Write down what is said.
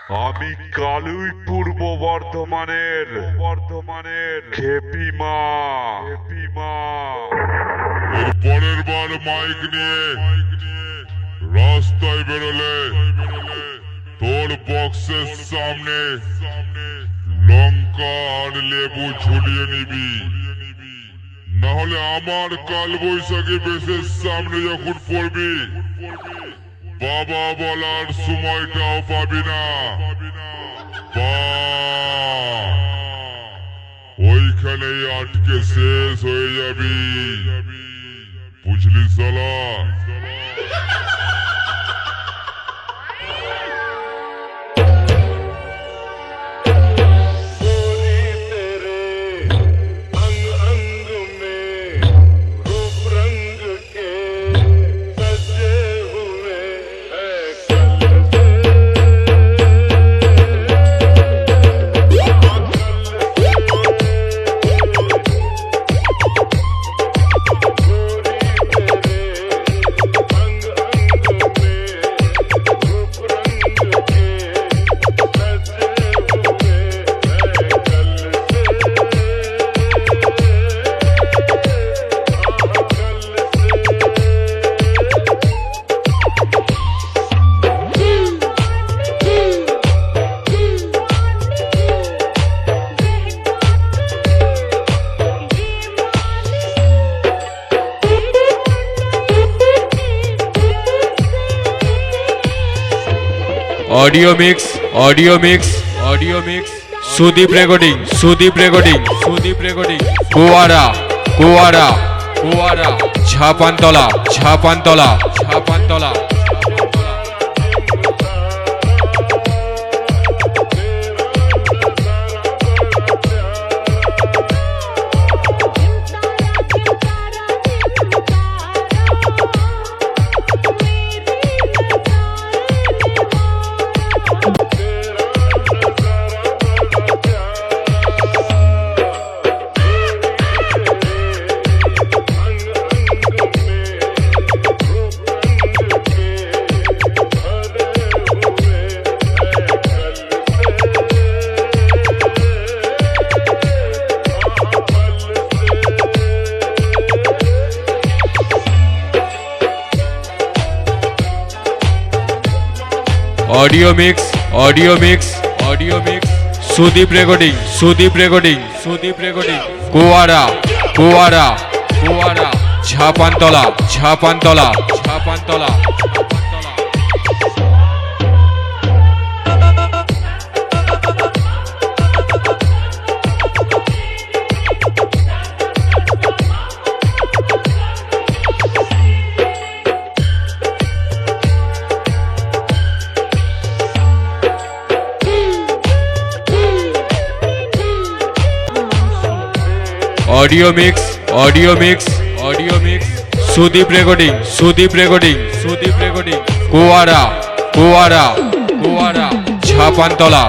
আমি কালুই পূর্ব বর্ধমানের খেপিমা। এর পরের বার মাইক নিয়ে রাস্তায় বেরোলে তোর বক্সের সামনে লঙ্কা আর লেবু ঝুলিয়ে নিবি, না হলে আমার কাল বৈশাখী বেশের সামনে যখন পড়বি বাবা বলার সময়টাও পাবি না। ওইখানেই আটকে শেষ হয়ে যাবি, বুঝলি শালা? ऑडियो मिक्स सुदीप रेकॉर्डिंग कुआरा छापानतला ऑडियो मिक्स सुदीप रेकॉर्डिंग कुआरा छापानतला ऑडियो मिक्स सुदीप रेकॉर्डिंग कुआरा छापानतला